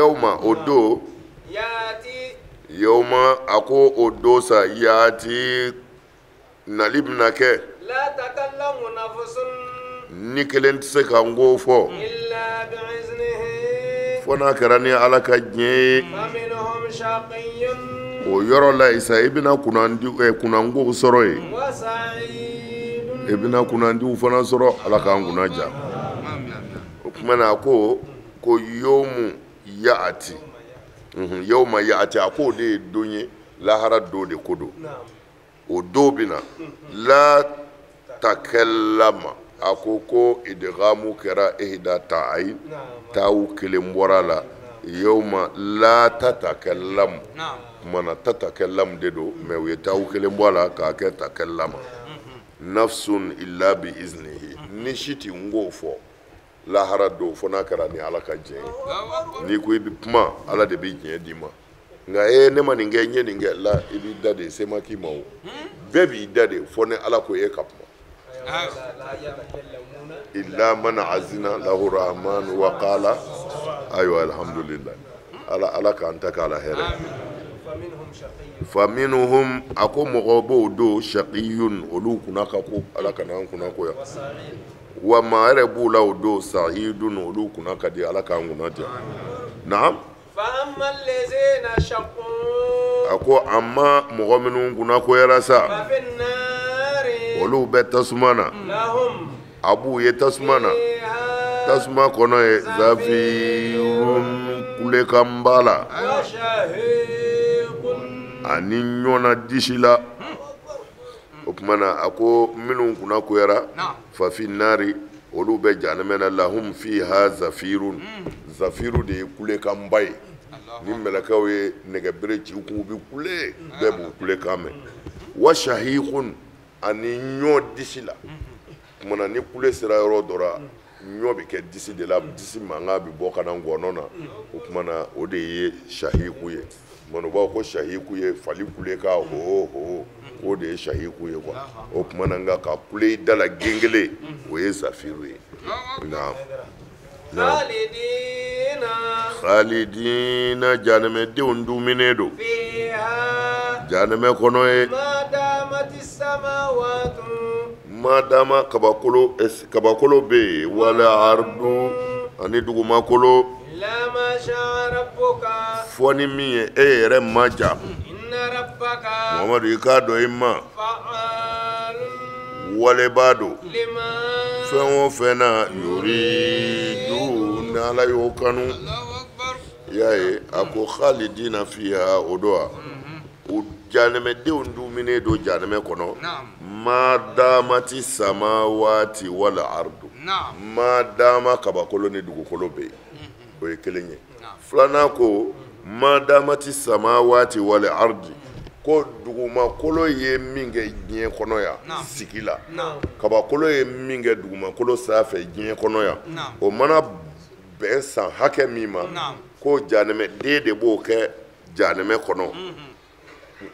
yawma odo ياتي yawma ako odo sa yati nalibna ke لا تكلم نفس ni kelen tɛ se ka ngo fɔ إلا بإذنه fo n'a kɛra ni ala ka diɲɛ ye فمنهم شقي o yɔrɔ la isa i bɛna kunangow sɔrɔ yen وسعيد i bɛna kunandiw fana sɔrɔ ala k'an kunna ja o tuma na a ko yawmu yaati yawma yaati a ko o de ye don ye lahara don de ko don نعم o don bɛ na la takallama a ko idgamu kɛra ihda ta'ayi نعم tawu kelen bɔra la yawma la tatakallamu mana tatakallamu de don mɛ u ye tawu kelen bɔ a la k'a kɛ takallama nafsun illa bi iznihi ni si ti ngo fɔ lahara don fo n'a kɛra ni ala ka diɲɛ ye n'i ko i bɛ kuma ala de bɛ diɲɛ d'i ma nka ne ma nin kɛ n ye nin kɛ la i b'i da de se ma k'i ma o bɛɛ b'i da de fo ni ala ko e ka kuma لا يتكلمون illa man azina lahu rahman wa qala ayiwa alhamdulillah ala k'an ta k'a la hɛrɛ فمنهم شقي fa minhum a ko mɔgɔ b'o don shaqiyun olu kunna ka ko ala kana an kunna ko yan وسعيد wa maa yɛrɛ b'u la o don sa'idun olu kunna ka di ala k'an kunna diya naam فأما الذين شقوا a ko amma mɔgɔ minnu kunna koyara sa ففي النار olu bɛ tasuma na لهم a b'u ye tasuma na فيها tasuma kɔnɔ ye zafirun kulekan b'a la وشهيق ani ɲɔna disi la o tuma na a ko minnu kunna koyara fafi nari olu bɛ jahanama na lahum fiha zafirun zafiru de ye kulekan ba ye ni mɛlɛkɛw ye nɛgɛbere ci u kun u bɛ kule bɛɛ b'u kulekan mɛn wa shahikun ani ɲɔ disi la o tuma na ni kule sera yɔrɔ dɔ la ɲɔ bɛ kɛ disi de la disi mankan bɛ bɔ ka na ngɔnɔ na o tuma na o de ye shahiku ye mɔnɔbaw ko shahiku ye fali kule ka ho o de ye shahiku ye quoi o tuma na nka ka kule i da la gengele o ye zafiru ye naam خالدين khalidina jahanɛmɛdenw duminen don فيها jahanɛmɛ kɔnɔ ye ما دامت السماوات madama kabakolo bɛ yen wala ardu ani dugumakolo إلا ما شاء ربك fɔ ni min ye e yɛrɛ ma ja إن ربك mamadu i k'a dɔn i ma فعال walebaa don لما fɛn o fɛn na yuridu ni ala y'o kanu i y'a ye a ko khalidina fiha o don wa o jahanɛmɛdenw duminen don jahanɛmɛ kɔnɔ ma damati samawati wala ardu ma dama kabakolo ni dugukolo bɛ yen o ye kelen ye filanan ko ma damati samawati wala ardi ko dugumakolo ye min kɛ diɲɛ kɔnɔ yan sigi la kabakolo ye min kɛ dugumakolo sanfɛ diɲɛ kɔnɔ yan o mana bɛn san hakɛ min ma ko jahanɛmɛden de b'o kɛ jahanɛmɛ kɔnɔ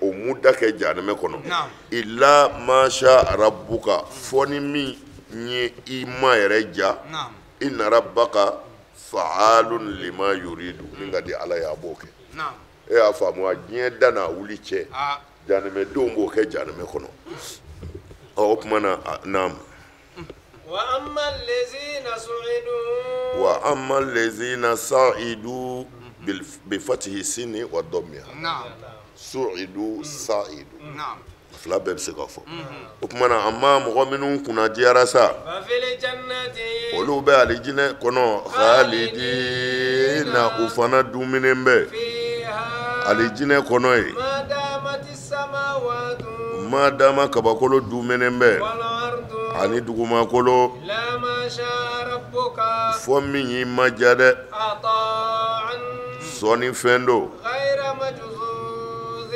o muda kɛ jahanɛmɛ kɔnɔ illa masha rabbuka fɔ ni min ye i ma yɛrɛ ja inna rabbaka fa'alun lima yuridu min ka di ala ye a b'o kɛ e y'a faamu a diɲɛ da n'a wuli cɛ jahanɛmɛdenw b'o kɛ jahanɛmɛ kɔnɔ o tuma na naam وأما الذين سعدوا wa amma lezina sa'idu bi fatihi sini wa dhammiha su'idu sa'idu fila bɛɛ bɛ se ka fɔ o tuma na amma mɔgɔ minnu kunna diyara sa ففي الجنة olu bɛ alijinɛ kɔnɔ khalidina u fana duminen bɛ فيها alijinɛ kɔnɔ ye ما دامت السماوات madama kabakolo duminen bɛ والأرض ani dugumakolo إلا ما شاء ربك fɔ min y'i ma ja dɛ عطاء sɔɔni fɛn do غير مجذوذ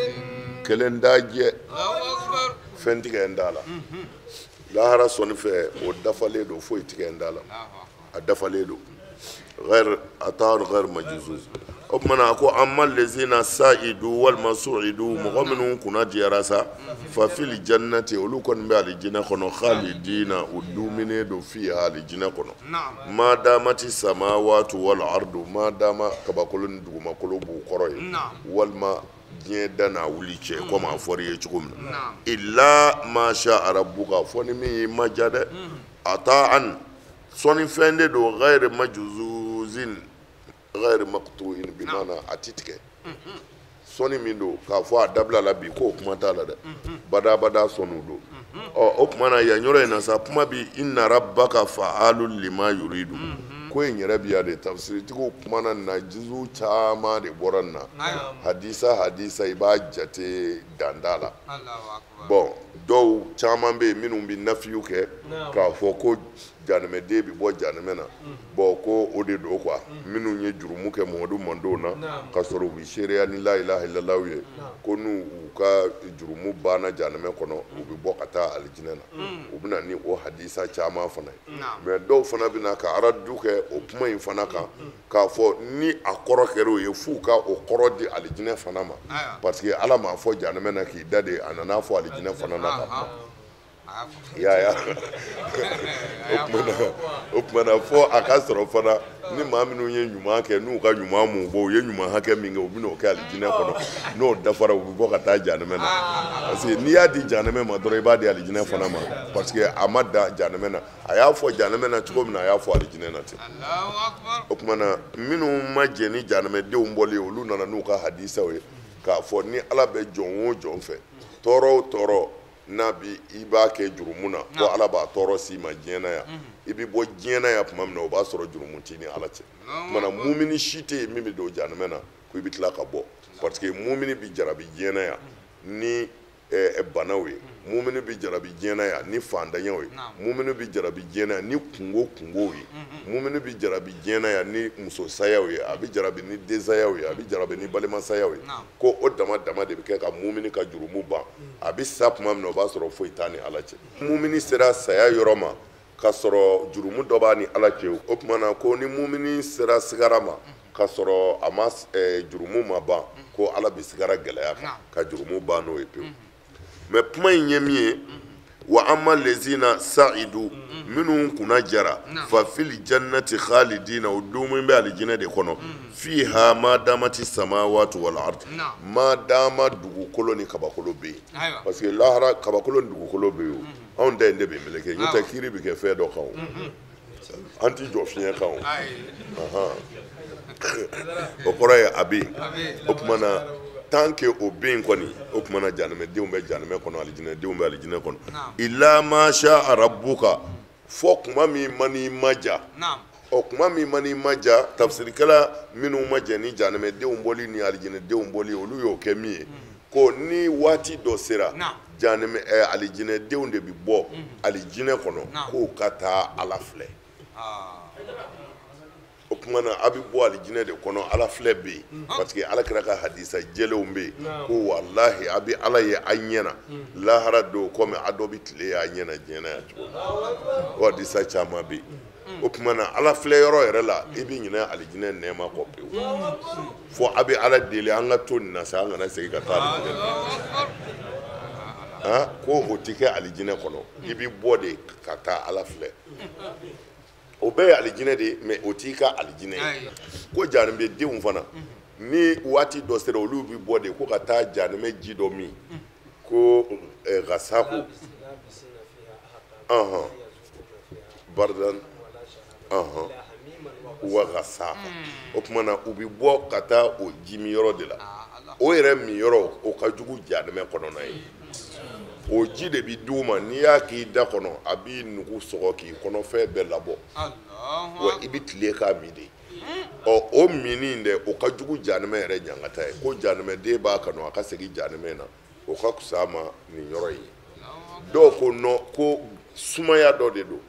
kelen t'a jɛ fɛn tigɛ n da la lahara sɔnni fɛ o dafalen do foyi tigɛ n da la a dafalen do غير عطاء غير مجذوذ o kumana ko amma lezina sa'idu walma su'idu mɔgɔ minnu kunna diyara sa fa fil jannati olu kɔni bɛ alijinɛ kɔnɔ khalidina u duminen don fiha alijinɛ kɔnɔ ma damati samawatu wal ardu ma dama kabakolo ni dugumakolo b'u kɔrɔ ye walima diɲɛ da n'a wuli cɛ komi a fɔra i ye cogo min na illa ma sha rabbuka fɔ ni min y'i maja dɛ ata'an sɔni fɛn de don ghayr majzuzin ghayr maqtu'in bi mana a ti tigɛ sɔni min don k'a fɔ a dabila la bi k'o kuma t'a la dɛ bada sɔniw don o kuma na yan yɔrɔ in na sa kuma bi inna rabbaka fa'alun lima yuridu ko in yɛrɛ bi ya de tafsiritigiw kuma na jizu caman de bɔra nin na hadisa i b'a jate danda la bon dɔw caman bɛ yen minnu bɛ nafiyu kɛ k'a fɔ ko janɛmɛden bɛ bɔ janɛmɛ na bon ko o de don quoi minnu ye jurumu kɛ Mamadu Mandenw na ka sɔrɔ u bɛ seereya ni la ilaha illallah ye ko n'u ka jurumu banna janɛmɛ kɔnɔ u bɛ bɔ ka taa alijinɛ na u bɛ na ni o hadisa caman fana ye mais dɔw fana bɛ na ka aradu kɛ o kuma in fana kan k'a fɔ ni a kɔrɔ kɛra o ye f'u ka o kɔrɔ di alijinɛ fana ma parce que Ala m'a fɔ janɛmɛ na k'i da de a nana fɔ alijinɛ fana na ka kuma ya o kumana fɔ a ka sɔrɔ fana ni maa minnu ye ɲuman kɛ n'u ka ɲuman mun bɔ u ye ɲuman hakɛ min kɛ u bɛn'o kɛ alijinɛ kɔnɔ n'o dafara u bɛ bɔ ka taa janɛmɛ na parce que n'i y'a di janɛmɛ ma dɔrɔn i b'a di alijinɛ fana ma parce que a ma da janɛmɛ na a y'a fɔ janɛmɛ na cogo min na a y'a fɔ alijinɛ na ten o kumana minnu ma jɛ ni janɛmɛdenw bɔli ye olu nana n'u ka hadisaw ye k'a fɔ ni Ala bɛ jɔn o jɔn fɛ tɔɔrɔ o tɔɔrɔ n'a bi i b'a kɛ jurumu na ko Ala b'a tɔɔrɔ s'i ma diɲɛ na yan i bɛ bɔ diɲɛ na yan tuma min na o b'a sɔrɔ jurumu t'i ni Ala cɛ kumana mumini si tɛ yen min bɛ don janɛmɛ na ko i bɛ tila ka bɔ parce que mumini bɛ jarabi diɲɛ na yan ni banaw ye mumini bɛ jarabi diɲɛ na yan ni fantanyaw ye mumini bɛ jarabi diɲɛ na yan ni kungow ye mumini bɛ jarabi diɲɛ na yan ni musosayaw ye a bɛ jarabi ni densayaw ye a bɛ jarabi ni balimasayaw ye ko o dama de bɛ kɛ ka mumini ka jurumu ban a bɛ sa tuma min na o b'a sɔrɔ foyi t'a ni Ala cɛ mumini sera saya yɔrɔ ma ka sɔrɔ jurumu dɔ b'a ni Ala cɛ o tuma na ko ni mumini sera sigara ma ka sɔrɔ a ma jurumu ma ban ko Ala bɛ sigara gɛlɛya kan ka jurumu ban n'o ye pewu mais kuma in ye min ye wa amma lezina sa'idu minnu kunna jara fa fil jannati khalidina o dumin bɛ alijinɛ de kɔnɔ fiha ma damati samawati wal ard ma dama dugukolo ni kabakolo bɛ yen parce que lahara kabakolo ni dugukolo bɛ yen anw da in de bɛ meleke n'o tɛ kiiri bɛ kɛ fɛn dɔ kan o an ti jɔ fiɲɛ kan o o kɔrɔ ye a bɛ yen o tuma na tant que o bɛ yen kɔni o tuma na janɛmɛdenw bɛ janɛmɛ kɔnɔ alijinɛdenw bɛ alijinɛ kɔnɔ illa ma sha rabbuka fɔ kuma min ma n'i maja ɔ kuma min ma n'i maja tafsirikɛla minnu ma jɛ ni janɛmɛdenw bɔli ni alijinɛdenw bɔli olu y'o kɛ min ye ko ni waati dɔ sera alijinɛdenw de bɛ bɔ alijinɛ kɔnɔ k'o ka taa Ala filɛ o kuma na a bɛ bɔ alijinɛ de kɔnɔ Ala filɛ bɛ yen parce que Ala kɛra ka hadisa jɛlenw bɛ yen ko walahi a bɛ Ala ye a ɲɛna lahara don komi a dɔ bɛ tile ye a ɲɛna diɲɛ na yan cogo min o hadisa caman bɛ yen o kuma na Ala filɛ yɔrɔ yɛrɛ la i bɛ ɲinɛ alijinɛ nɛɛma kɔ pewu fo a bɛ Ala deli an ka to nin na sa an kana segin ka taa alijinɛ ko o tɛ kɛ alijinɛ kɔnɔ i bɛ bɔ de ka taa Ala filɛ o bɛɛ ye alijinɛ de ye mais o t'i ka alijinɛ ye ko janɛmɛdenw fana ni waati dɔ sera olu bɛ bɔ de ko ka taa janɛmɛ ji dɔ min ko gasaku bardan wa gasaka o tuma na u bɛ bɔ ka taa o ji min yɔrɔ de la o yɛrɛ min yɔrɔ o ka jugu janɛmɛ kɔnɔna ye o ji de bi d'u ma n'i y'a k'i da kɔnɔ a b'i nugu sɔgɔ k'i kɔnɔfɛn bɛɛ labɔ wa i bɛ tile k'a min de o minin dɛ o ka jugu janɛmɛ yɛrɛ ɲangata ye ko janɛmɛden b'a kanu a ka segin janɛmɛ na o ka fisa a ma nin yɔrɔ in ye dɔw ko non ko sumaya dɔ de don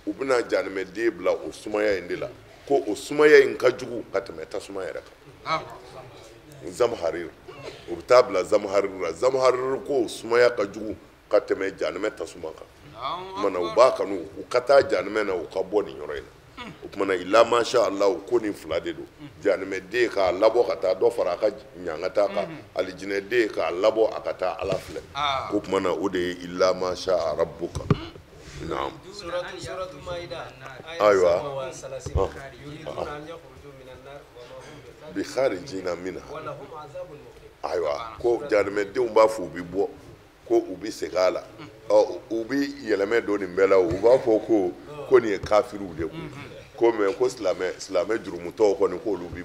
u bɛna janɛmɛden bila o sumaya in de la ko o sumaya in ka jugu ka tɛmɛ tasuma yɛrɛ kan zamhariri u bɛ taa bila zamhariri la zamhariri ko sumaya ka jugu ka tɛmɛ janɛmɛ tasuma kan mana u b'a kanu u ka taa janɛmɛ na u ka bɔ nin yɔrɔ in na o kuma na illa ma sha Allah ko ni fila de do janime de ka labo ka taa dɔ fara a ka ɲangata kan alijinɛ de ka labo a ka taa ala filɛ o kuma na o de ye illa ma sha rabbuka naam suratu maida aywa yuriduna an yakhruju min an-nar wa ma hum bi kharijina minha wa lahum azabun muqim ayiwa ko janimɛdenw b'a fɔ u bɛ bɔ ko u bɛ segin a la u bɛ yɛlɛmɛ don nin bɛɛ la u b'a fɔ ko nin ye kafiriw de kun ko mɛ ko silamɛ jurumutɔw kɔni k'olu bɛ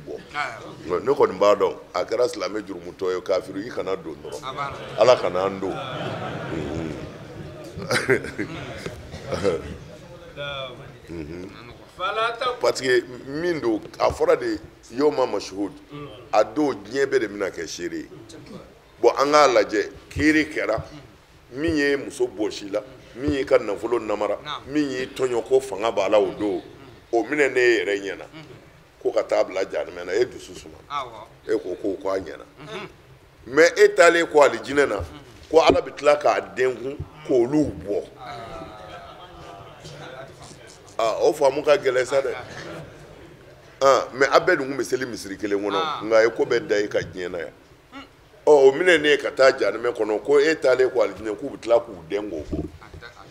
bɔ ne kɔni b'a dɔn a kɛra silamɛ jurumutɔ ye kafiri i kana don dɔrɔn ala kana an don parce que min don a fɔra de yawma mashhud a don diɲɛ bɛɛ de bɛna kɛ seere ye bon an k'a lajɛ kiiri kɛra min ye muso bɔsi la min y'i ka nafolo namara min y'i tɔɲɔ ko fanga b'a la o don o minɛ ne yɛrɛ ɲɛna ko ka taa bila jahanama na e dusu suma e ko k'a ɲɛna mais e taalen ko alijinɛ na ko ala bɛ tila k'a den kun k'olu bɔ o faamu ka gɛlɛn sa dɛ mais a bɛɛ dun kun bɛ seli misiri kelen kɔnɔ nka e ko bɛ da e ka diɲɛ na yan o minɛ ne ka taa jahanama kɔnɔ ko e taalen ko alijinɛ k'u bɛ tila k'u den k'o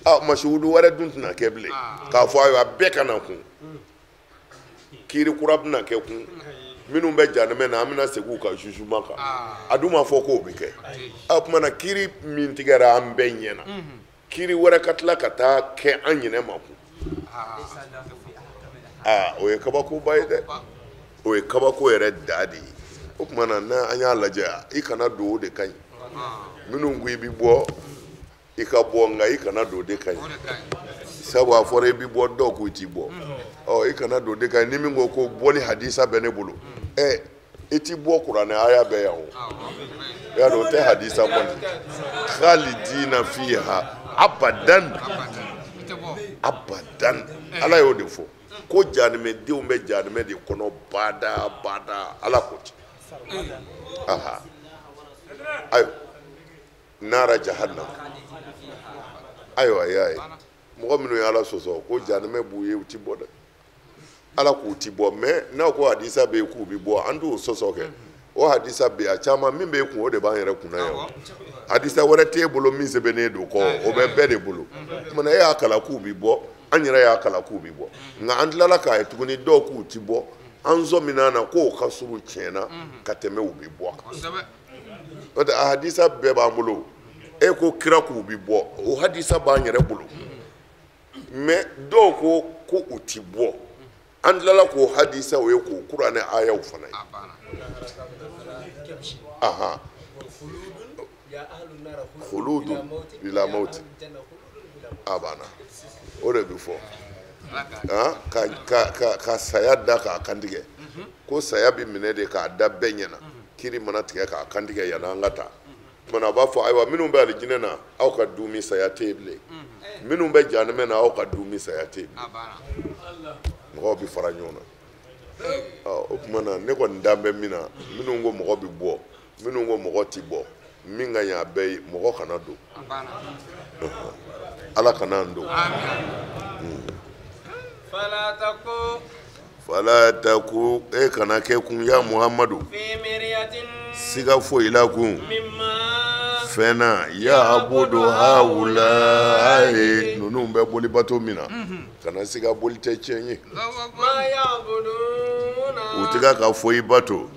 bɔ masuhudu wɛrɛ dun tɛna kɛ bilen k'a fɔ ayiwa bɛɛ ka na kun kiiri kura bɛna kɛ kun minnu bɛ jahanama na an bɛna segin u ka jugement kan a dun ma fɔ k'o bɛ kɛ o tuma na kiiri min tigɛra an bɛɛ ɲɛna kiiri wɛrɛ ka tila ka taa kɛ an ɲinɛ ma kun o ye kabakoba ye dɛ o ye kabako yɛrɛ da de ye o tuma na n'an y'a lajɛ i kana don o de ka ɲi minnu ko i bɛ bɔ i ka bɔ nka i kana don o de ka ɲi sabu a fɔra i bɛ bɔ dɔw k'u t'i bɔ i kana don o de ka ɲi ni min ko ko bɔ ni hadisa bɛ ne bolo i ti bɔ kuranɛ aya bɛ yan o i y'a dɔn o tɛ hadisa kɔni khalidina fiha abadan ala y'o de fɔ ko jahanamɛdenw bɛ jahanamɛ de kɔnɔ bada ala ko ten ayiwa nara jahannam ayiwa y'a ye mɔgɔ minnu ye ala sɔsɔ ko jahanamɛ b'u ye u ti bɔ dɛ ala k'u ti bɔ mais n'a ko hadisa bɛ yen k'u bɛ bɔ an t'o sɔsɔ kɛ o hadisa bɛ yen a caman min bɛ kun o de b'an yɛrɛ kunna yan hadisa wɛrɛ t'e bolo min sɛbɛnnen don kɔ o bɛ bɛɛ de bolo tuma e y'a kalan k'u bɛ bɔ an yɛrɛ y'a kalan k'u bɛ bɔ nka an tilala k'a ye tuguni dɔw k'u ti bɔ an sɔmina na k'o ka suru tiɲɛna ka tɛmɛ u bɛ bɔ kan n'o tɛ a hadisa bɛɛ b'an bolo e ko kira k'u bɛ bɔ o hadisa b'an yɛrɛ bolo mais dɔw ko u ti bɔ an tilala k'o hadisa o ye k'o kuranɛ ayaw fana ye khuludun bila mauti a banna o de bɛ fɔ ka saya da k'a kantigɛ ko saya bɛ minɛ de k'a da bɛɛ ɲɛna kiri mana tigɛ k'a kantigɛ yanni an ka taa tuma a b'a fɔ ayiwa minnu bɛ alijinɛ na aw ka dumuni saya tɛ yen bilen minnu bɛ jahanama na aw ka dumuni saya tɛ yen mɔgɔw bɛ fara ɲɔgɔn na o tuma na ne kɔni da bɛ min na minnu ko mɔgɔ bɛ bɔ minnu ko mɔgɔ tɛ bɔ min ka ɲi a bɛɛ ye mɔgɔ kana don ala kana an don fala taku e kana kɛ kun ya muhamadu siga foyi la kun fɛn na ya abudu hawula ninnu bɛ boli bato min na kana siga boli tɛ tiɲɛ ye u tɛ ka foyi bato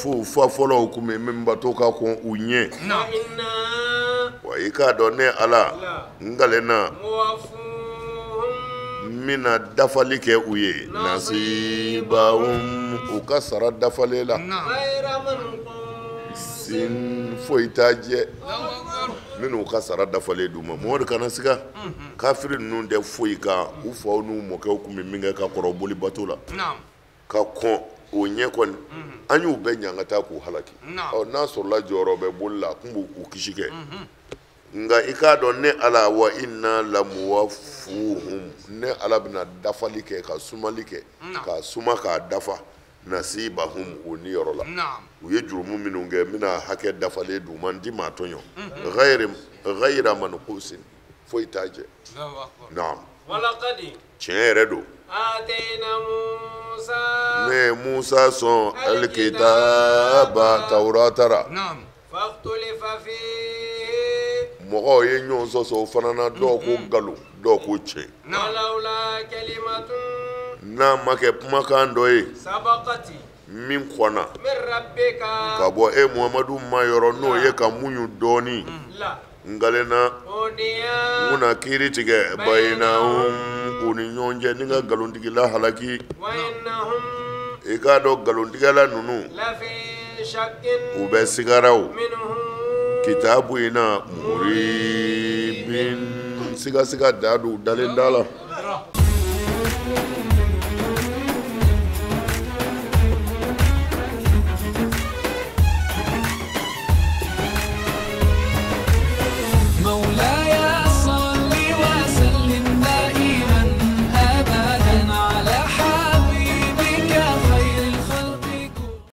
fo fa fɔlɔw kun bɛ min bato ka kɔn u ɲɛ wa i k'a dɔn ne ala n galenna n bɛna dafali kɛ u ye nasibahum u ka sara dafalen la sin foyi t'a jɛ minnu ka sara dafalen d'u ma mɔgɔ de kana siga kafiri ninnu tɛ foyi kan u faw n'u mɔkɛw kun bɛ min kɛ ka kɔrɔ boli bato la ka kɔn o ɲɛ kɔni an y'u bɛɛ ɲɛ an ka taa k'u halaki n'a sɔrɔla jɔyɔrɔ bɛ boli la a tun b'u kisi kɛ nka i k'a dɔn ne ala wa inna lamuwafuhum ne ala bɛna dafali kɛ ka sumali kɛ ka suma k'a dafa nasibahum o niyɔrɔ la u ye jurumu minnu kɛ n bɛna hakɛ dafalen d'u ma n ti maa tɔɲɔ ghayra manqusin foyi t'a jɛ الله أكبر naam ولقد tiɲɛ yɛrɛ don آتينا موسى ne ye musa sɔn alikitaba tawurata la نعم فاختلف فيه mɔgɔw ye ɲɔgɔn sɔsɔ o fana na dɔw ko nkalon dɔw ko tiɲɛ ولولا كلمة n'a ma kɛ kumakan dɔ ye سبقت min kɔnna من ربك ka bɔ e muhamadu ma yɔrɔ n'o ye ka muɲu dɔɔni لا ngalena هديا muna kiiri tigɛ bayinahum u ni ɲɔgɔn cɛ ni ka nkalontigila halaki وإنهم i k'a dɔn nkalontigɛla ninnu لفي شك u bɛ sigaraw منه kitabu in na muribin sigasiga da don u dalen da la